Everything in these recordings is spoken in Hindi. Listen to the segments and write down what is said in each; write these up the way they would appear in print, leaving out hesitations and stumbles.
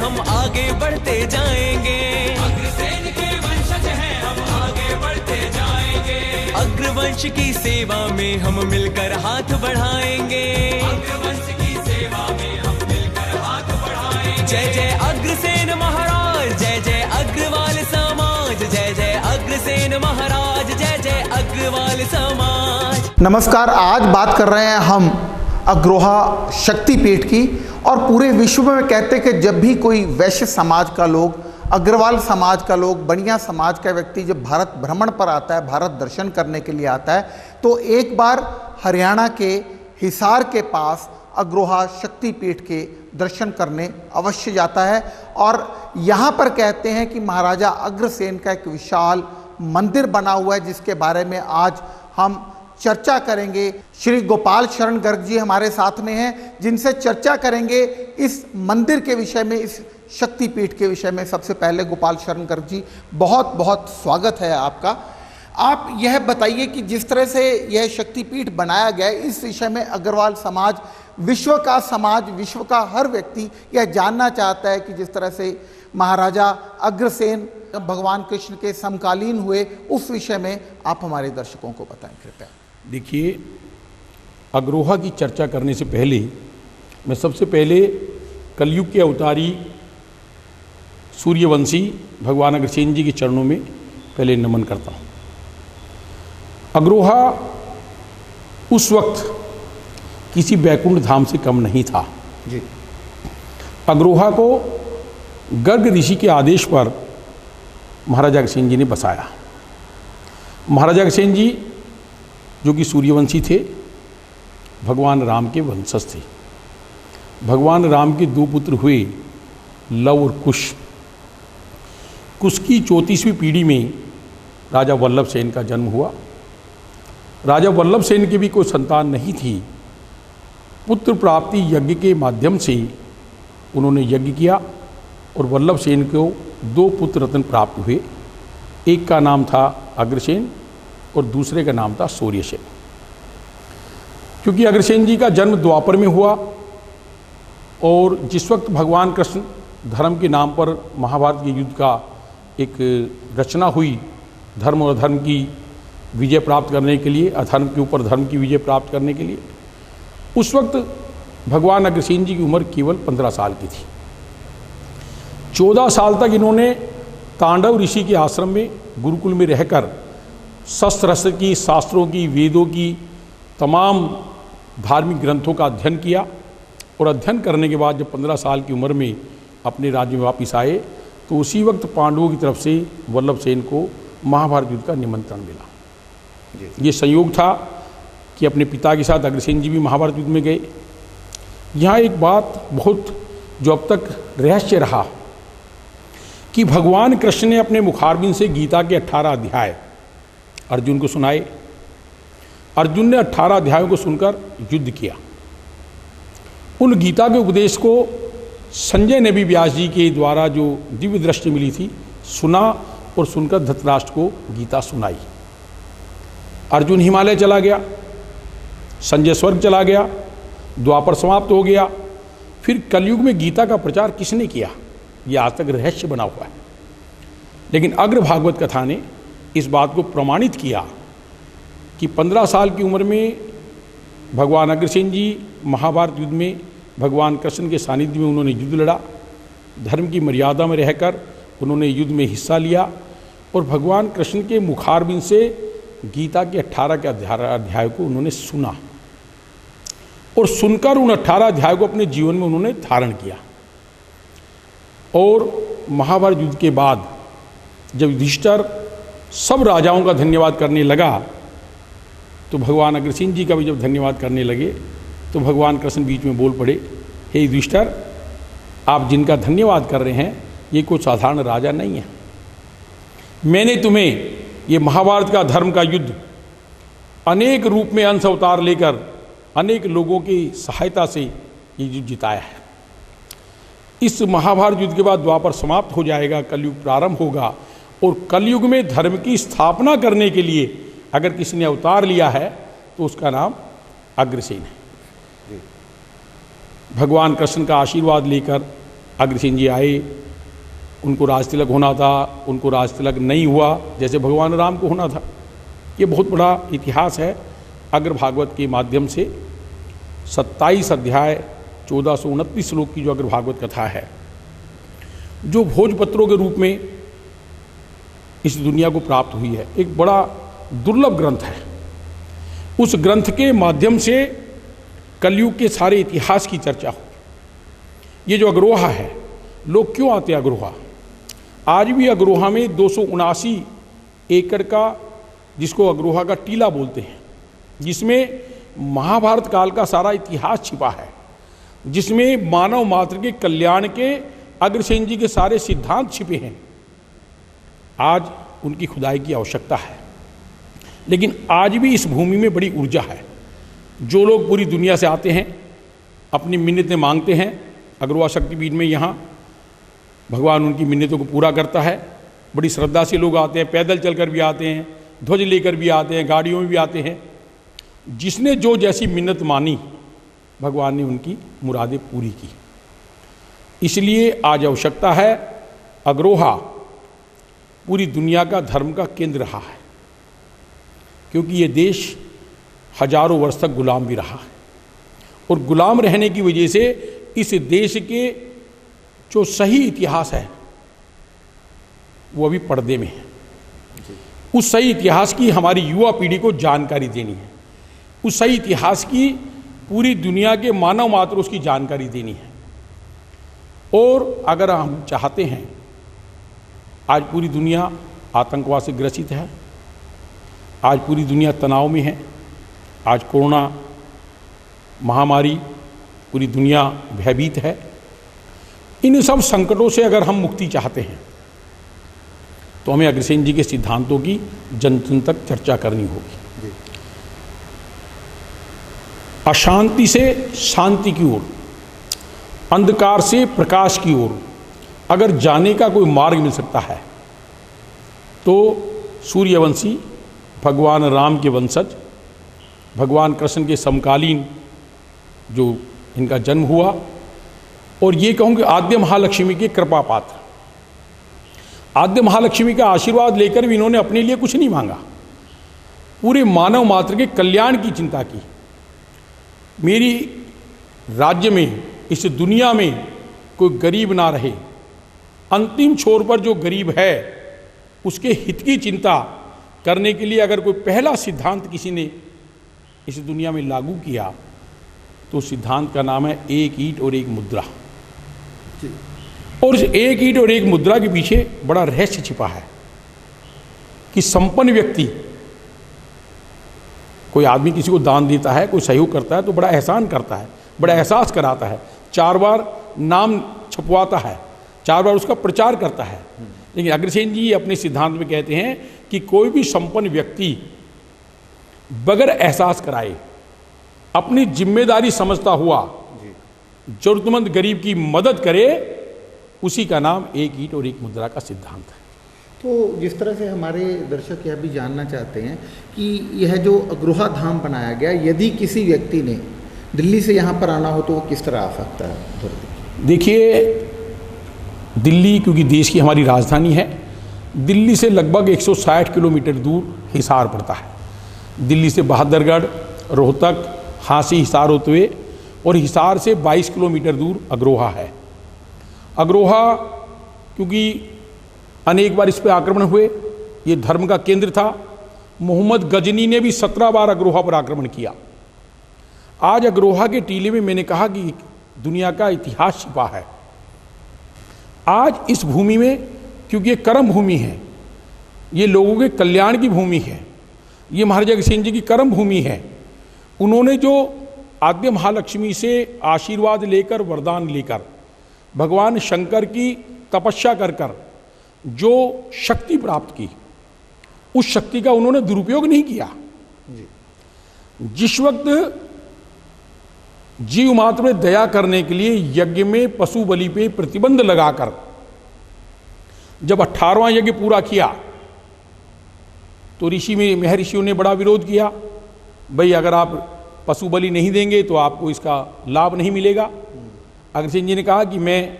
हम आगे बढ़ते जाएंगे। अग्रसेन के वंशज हैं, हम आगे बढ़ते जाएंगे। अग्रवंश की सेवा में हम मिलकर हाथ बढ़ाएंगे। अग्रवंश की सेवा में हम मिलकर हाथ बढ़ाएंगे। जय जय अग्रसेन महाराज, जय जय अग्रवाल समाज, जय जय अग्रसेन महाराज, जय जय अग्रवाल समाज। नमस्कार, आज बात कर रहे हैं हम अग्रोहा शक्तिपीठ की। और पूरे विश्व में कहते हैं कि जब भी कोई वैश्य समाज का लोग, अग्रवाल समाज का लोग, बनिया समाज का व्यक्ति जब भारत भ्रमण पर आता है, भारत दर्शन करने के लिए आता है, तो एक बार हरियाणा के हिसार के पास अग्रोहा शक्तिपीठ के दर्शन करने अवश्य जाता है। और यहाँ पर कहते हैं कि महाराजा अग्रसेन का एक विशाल मंदिर बना हुआ है, जिसके बारे में आज हम चर्चा करेंगे। श्री गोपाल शरण गर्ग जी हमारे साथ में हैं, जिनसे चर्चा करेंगे इस मंदिर के विषय में, इस शक्तिपीठ के विषय में। सबसे पहले गोपाल शरण गर्ग जी, बहुत बहुत स्वागत है आपका। आप यह बताइए कि जिस तरह से यह शक्तिपीठ बनाया गया है, इस विषय में अग्रवाल समाज, विश्व का समाज, विश्व का हर व्यक्ति यह जानना चाहता है कि जिस तरह से महाराजा अग्रसेन भगवान कृष्ण के समकालीन हुए, उस विषय में आप हमारे दर्शकों को बताएं कृपया। देखिए, अग्रोहा की चर्चा करने से पहले मैं सबसे पहले कलयुग के अवतारी सूर्यवंशी भगवान अग्रसेन जी के चरणों में पहले नमन करता हूँ। अग्रोहा उस वक्त किसी बैकुंठ धाम से कम नहीं था जी। अग्रोहा को गर्ग ऋषि के आदेश पर महाराजा अग्रसेन जी ने बसाया। महाराजा अग्रसेन जी जो कि सूर्यवंशी थे, भगवान राम के वंशज थे। भगवान राम के दो पुत्र हुए, लव और कुश। कुश की 34वीं पीढ़ी में राजा वल्लभ सेन का जन्म हुआ। राजा वल्लभ सेन की भी कोई संतान नहीं थी। पुत्र प्राप्ति यज्ञ के माध्यम से उन्होंने यज्ञ किया और वल्लभ सेन को 2 पुत्र रत्न प्राप्त हुए। एक का नाम था अग्रसेन और दूसरे का नाम था सूर्यसेन। क्योंकि अग्रसेन जी का जन्म द्वापर में हुआ और जिस वक्त भगवान कृष्ण धर्म के नाम पर महाभारत के युद्ध का एक रचना हुई, धर्म और अधर्म की विजय प्राप्त करने के लिए, अधर्म के ऊपर धर्म की विजय प्राप्त करने के लिए, उस वक्त भगवान अग्रसेन जी की उम्र केवल 15 साल की थी। 14 साल तक इन्होंने तांडव ऋषि के आश्रम में, गुरुकुल में रहकर शस्त्र की, शास्त्रों की, वेदों की, तमाम धार्मिक ग्रंथों का अध्ययन किया। और अध्ययन करने के बाद जब 15 साल की उम्र में अपने राज्य में वापस आए, तो उसी वक्त पांडवों की तरफ से वल्लभ सेन को महाभारत युद्ध का निमंत्रण मिला। ये संयोग था कि अपने पिता के साथ अग्रसेन जी भी महाभारत युद्ध में गए। यहाँ एक बात बहुत जो अब तक रहस्य रहा कि भगवान कृष्ण ने अपने मुखारबिंद से गीता के 18 अध्याय अर्जुन को सुनाए। अर्जुन ने 18 अध्यायों को सुनकर युद्ध किया। उन गीता के उपदेश को संजय ने भी व्यास जी के द्वारा जो दिव्य दृष्टि मिली थी, सुना और सुनकर धृतराष्ट्र को गीता सुनाई। अर्जुन हिमालय चला गया, संजय स्वर्ग चला गया, द्वापर समाप्त हो गया। फिर कलयुग में गीता का प्रचार किसने किया, यह आज तक रहस्य बना हुआ है। लेकिन अग्र भागवत कथा ने इस बात को प्रमाणित किया कि 15 साल की उम्र में भगवान अग्रसेन जी महाभारत युद्ध में भगवान कृष्ण के सानिध्य में उन्होंने युद्ध लड़ा। धर्म की मर्यादा में रहकर उन्होंने युद्ध में हिस्सा लिया और भगवान कृष्ण के मुखारबिंद से गीता के 18 के अध्याय को उन्होंने सुना और सुनकर उन 18 अध्याय को अपने जीवन में उन्होंने धारण किया। और महाभारत युद्ध के बाद जब युधिष्ठिर सब राजाओं का धन्यवाद करने लगा, तो भगवान अग्रसेन जी का भी जब धन्यवाद करने लगे, तो भगवान कृष्ण बीच में बोल पड़े, हे युधिष्ठिर, आप जिनका धन्यवाद कर रहे हैं ये कोई साधारण राजा नहीं है। मैंने तुम्हें ये महाभारत का धर्म का युद्ध अनेक रूप में अंश अवतार लेकर अनेक लोगों की सहायता से ये युद्ध जिताया है। इस महाभारत युद्ध के बाद द्वापर समाप्त हो जाएगा, कलयुग प्रारंभ होगा और कलयुग में धर्म की स्थापना करने के लिए अगर किसी ने अवतार लिया है तो उसका नाम अग्रसेन है। भगवान कृष्ण का आशीर्वाद लेकर अग्रसेन जी आए, उनको राज तिलक होना था, उनको राज तिलक नहीं हुआ, जैसे भगवान राम को होना था। ये बहुत बड़ा इतिहास है। अग्र भागवत के माध्यम से 27 अध्याय 1429 श्लोक की जो अग्र भागवत कथा है, जो भोजपत्रों के रूप में इस दुनिया को प्राप्त हुई है, एक बड़ा दुर्लभ ग्रंथ है। उस ग्रंथ के माध्यम से कलयुग के सारे इतिहास की चर्चा हो। ये जो अग्रोहा है, लोग क्यों आते हैं अग्रोहा? आज भी अग्रोहा में 279 एकड़ का, जिसको अग्रोहा का टीला बोलते हैं, जिसमें महाभारत काल का सारा इतिहास छिपा है, जिसमें मानव मात्र के कल्याण के अग्रसेन जी के सारे सिद्धांत छिपे हैं। आज उनकी खुदाई की आवश्यकता है, लेकिन आज भी इस भूमि में बड़ी ऊर्जा है। जो लोग पूरी दुनिया से आते हैं, अपनी मिन्नतें मांगते हैं, अग्रोहा शक्तिपीठ में यहाँ भगवान उनकी मिन्नतों को पूरा करता है। बड़ी श्रद्धा से लोग आते हैं, पैदल चलकर भी आते हैं, ध्वज लेकर भी आते हैं, गाड़ियों में भी आते हैं। जिसने जो जैसी मिन्नत मानी, भगवान ने उनकी मुरादें पूरी की। इसलिए आज आवश्यकता है, अग्रोहा पूरी दुनिया का धर्म का केंद्र रहा है, क्योंकि ये देश हजारों वर्ष तक गुलाम भी रहा है, और गुलाम रहने की वजह से इस देश के जो सही इतिहास है वो अभी पर्दे में है। उस सही इतिहास की हमारी युवा पीढ़ी को जानकारी देनी है। उस सही इतिहास की पूरी दुनिया के मानव मात्र उसकी जानकारी देनी है। और अगर हम चाहते हैं, आज पूरी दुनिया आतंकवाद से ग्रसित है, आज पूरी दुनिया तनाव में है, आज कोरोना महामारी पूरी दुनिया भयभीत है। इन सब संकटों से अगर हम मुक्ति चाहते हैं तो हमें अग्रसेन जी के सिद्धांतों की जन जन तक चर्चा करनी होगी। अशांति से शांति की ओर, अंधकार से प्रकाश की ओर अगर जाने का कोई मार्ग मिल सकता है तो सूर्यवंशी भगवान राम के वंशज, भगवान कृष्ण के समकालीन जो इनका जन्म हुआ, और ये कहूँगी आद्य महालक्ष्मी के कृपा पात्र, आद्य महालक्ष्मी का आशीर्वाद लेकर भी इन्होंने अपने लिए कुछ नहीं मांगा, पूरे मानव मात्र के कल्याण की चिंता की। मेरी राज्य में, इस दुनिया में कोई गरीब ना रहे, अंतिम छोर पर जो गरीब है उसके हित की चिंता करने के लिए अगर कोई पहला सिद्धांत किसी ने इस दुनिया में लागू किया तो सिद्धांत का नाम है एक ईंट और एक मुद्रा। और इस एक ईंट और एक मुद्रा के पीछे बड़ा रहस्य छिपा है कि संपन्न व्यक्ति, कोई आदमी किसी को दान देता है, कोई सहयोग करता है तो बड़ा एहसान करता है, बड़ा एहसास कराता है, 4 बार नाम छपवाता है, 4 बार उसका प्रचार करता है। लेकिन अग्रसेन जी अपने सिद्धांत में कहते हैं कि कोई भी संपन्न व्यक्ति बगैर एहसास कराए, अपनी जिम्मेदारी समझता हुआ जरूरतमंद गरीब की मदद करे, उसी का नाम एक ईंट और एक मुद्रा का सिद्धांत है। तो जिस तरह से हमारे दर्शक यह भी जानना चाहते हैं कि यह जो अग्रोहा धाम बनाया गया, यदि किसी व्यक्ति ने दिल्ली से यहाँ पर आना हो तो वो किस तरह आ सकता है? देखिए, दिल्ली क्योंकि देश की हमारी राजधानी है, दिल्ली से लगभग 160 किलोमीटर दूर हिसार पड़ता है। दिल्ली से बहादुरगढ़, रोहतक, हांसी, हिसार होते हुए, और हिसार से 22 किलोमीटर दूर अग्रोहा है। अग्रोहा क्योंकि अनेक बार इस पर आक्रमण हुए, ये धर्म का केंद्र था। मोहम्मद गजनी ने भी 17 बार अग्रोहा पर आक्रमण किया। आज अग्रोहा के टीले में मैंने कहा कि दुनिया का इतिहास छिपा है। आज इस भूमि में, क्योंकि ये कर्म भूमि है, ये लोगों के कल्याण की भूमि है, ये महाराजा अग्रसेन जी की कर्म भूमि है। उन्होंने जो आद्य महालक्ष्मी से आशीर्वाद लेकर, वरदान लेकर, भगवान शंकर की तपस्या कर कर जो शक्ति प्राप्त की, उस शक्ति का उन्होंने दुरुपयोग नहीं किया। जिस वक्त जीव मात्र में दया करने के लिए यज्ञ में पशु बलि पे प्रतिबंध लगाकर जब 18वां यज्ञ पूरा किया तो महर्षियों ने बड़ा विरोध किया। भाई, अगर आप पशु बलि नहीं देंगे तो आपको इसका लाभ नहीं मिलेगा। अग्रसेन जी ने कहा कि मैं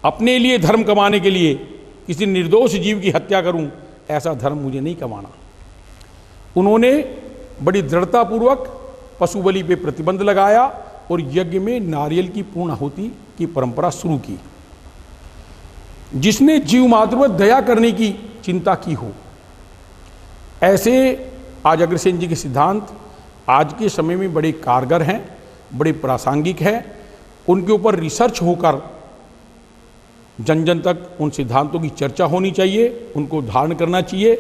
अपने लिए धर्म कमाने के लिए किसी निर्दोष जीव की हत्या करूं, ऐसा धर्म मुझे नहीं कमाना। उन्होंने बड़ी दृढ़तापूर्वक पशु बलि पे प्रतिबंध लगाया और यज्ञ में नारियल की पूर्ण आहुति की परंपरा शुरू की। जिसने जीव मात्र पर दया करने की चिंता की हो, ऐसे आज अग्रसेन जी के सिद्धांत आज के समय में बड़े कारगर हैं, बड़े प्रासंगिक हैं। उनके ऊपर रिसर्च होकर जन जन तक उन सिद्धांतों की चर्चा होनी चाहिए, उनको धारण करना चाहिए।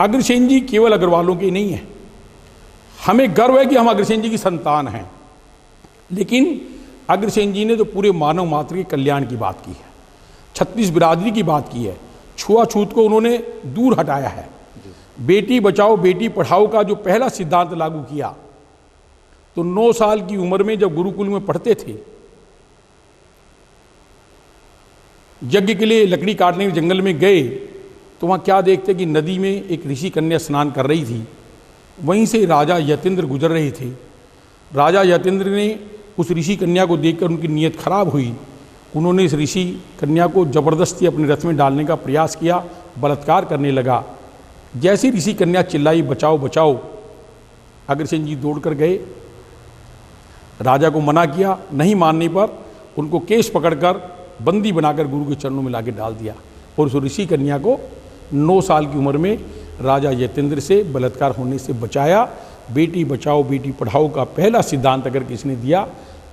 अग्रसेन जी केवल अग्रवालों के नहीं हैं, हमें गर्व है कि हम अग्रसेन जी की संतान हैं, लेकिन अग्रसेन जी ने तो पूरे मानव मात्र के कल्याण की बात की है, 36 बिरादरी की बात की है, छुआछूत को उन्होंने दूर हटाया है। बेटी बचाओ बेटी पढ़ाओ का जो पहला सिद्धांत लागू किया, तो 9 साल की उम्र में जब गुरुकुल में पढ़ते थे, यज्ञ के लिए लकड़ी काटने जंगल में गए तो वहाँ क्या देखते कि नदी में एक ऋषि कन्या स्नान कर रही थी। वहीं से राजा यतेंद्र गुजर रहे थे। राजा यतेंद्र ने उस ऋषि कन्या को देखकर उनकी नीयत खराब हुई। उन्होंने इस ऋषि कन्या को जबरदस्ती अपने रथ में डालने का प्रयास किया, बलात्कार करने लगा। जैसी ऋषि कन्या चिल्लाई बचाओ बचाओ, अग्रसेन जी दौड़ कर गए, राजा को मना किया। नहीं मानने पर उनको केस पकड़कर बंदी बनाकर गुरु के चरणों में लाके डाल दिया और उस ऋषि कन्या को 9 साल की उम्र में राजा यतेंद्र से बलात्कार होने से बचाया। बेटी बचाओ बेटी पढ़ाओ का पहला सिद्धांत अगर किसने दिया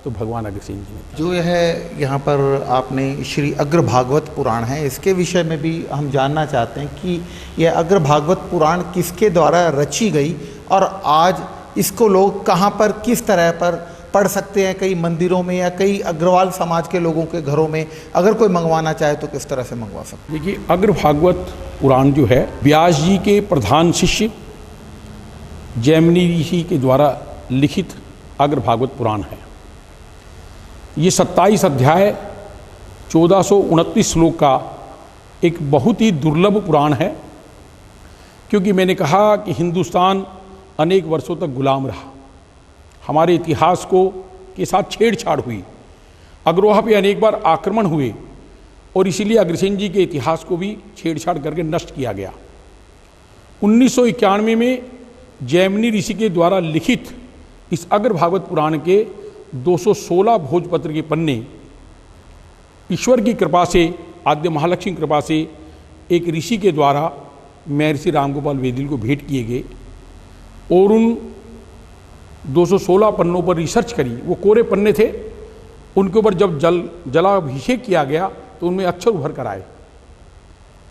तो भगवान अग्रसेन जी ने। जो यह यहाँ पर आपने श्री अग्र भागवत पुराण है, इसके विषय में भी हम जानना चाहते हैं कि यह अग्र भागवत पुराण किसके द्वारा रची गई और आज इसको लोग कहाँ पर किस तरह पर पढ़ सकते हैं, कई मंदिरों में या कई अग्रवाल समाज के लोगों के घरों में अगर कोई मंगवाना चाहे तो किस तरह से मंगवा सकते हैं? देखिए, अग्र भागवत पुराण जो है व्यास जी के प्रधान शिष्य जैमिनी ऋषि के द्वारा लिखित अग्र भागवत पुराण है। ये 27 अध्याय 1429 श्लोक का एक बहुत ही दुर्लभ पुराण है, क्योंकि मैंने कहा कि हिंदुस्तान अनेक वर्षों तक गुलाम रहा, हमारे इतिहास को के साथ छेड़छाड़ हुई, अग्रवाह पे अनेक बार आक्रमण हुए और इसीलिए अग्रसेन जी के इतिहास को भी छेड़छाड़ करके नष्ट किया गया। 1991 में जैमिनी ऋषि के द्वारा लिखित इस अग्र भागवत पुराण के 216 भोजपत्र के पन्ने ईश्वर की कृपा से, आद्य महालक्ष्मी कृपा से एक ऋषि के द्वारा महर्षि रामगोपाल वेदिल को भेंट किए गए और उन 216 पन्नों पर रिसर्च करी। वो कोरे पन्ने थे, उनके ऊपर जब जलाभिषेक किया गया तो उनमें अक्षर उभर कर आए।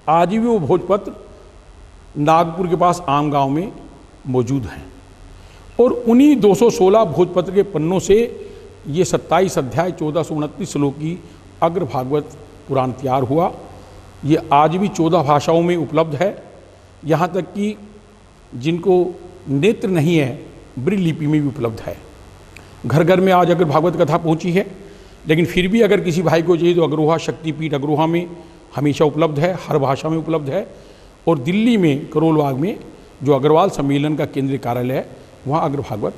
आज भी वो भोजपत्र नागपुर के पास आम गांव में मौजूद हैं और उन्हीं 216 भोजपत्र के पन्नों से ये 27 अध्याय 1429 श्लोक की अग्र भागवत पुराण तैयार हुआ। ये आज भी 14 भाषाओं में उपलब्ध है, यहाँ तक कि जिनको नेत्र नहीं है ब्रिल लिपि में भी उपलब्ध है। घर घर में आज अगर भागवत कथा पहुंची है, लेकिन फिर भी अगर किसी भाई को चाहिए तो अग्रोहा शक्तिपीठ अग्रोहा में हमेशा उपलब्ध है, हर भाषा में उपलब्ध है। और दिल्ली में करोल बाग में जो अग्रवाल सम्मेलन का केंद्रीय कार्यालय है, वहाँ अग्र भागवत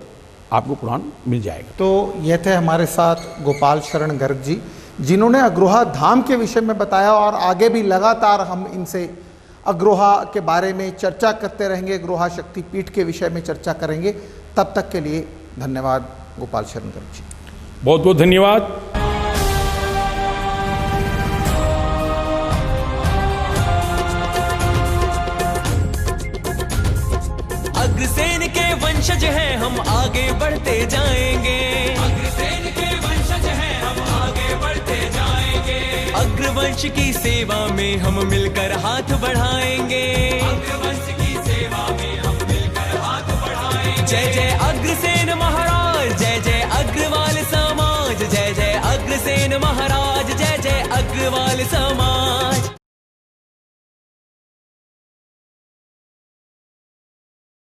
आपको पुराण मिल जाएगा। तो ये थे हमारे साथ गोपाल शरण गर्ग जी, जिन्होंने अग्रोहा धाम के विषय में बताया और आगे भी लगातार हम इनसे अग्रोहा के बारे में चर्चा करते रहेंगे, अग्रोहा शक्तिपीठ के विषय में चर्चा करेंगे। तब तक के लिए धन्यवाद गोपाल शरण गर्ग जी। बहुत बहुत धन्यवाद। अग्रसेन के वंशज हैं हम, आगे बढ़ते जाएंगे। अग्रसेन के वंशज हैं हम, आगे बढ़ते जाएंगे। अग्रवंश की सेवा में हम मिलकर हाथ बढ़ाएंगे। अग्रवंश की सेवा में हम मिलकर हाथ बढ़ाएंगे। जय जय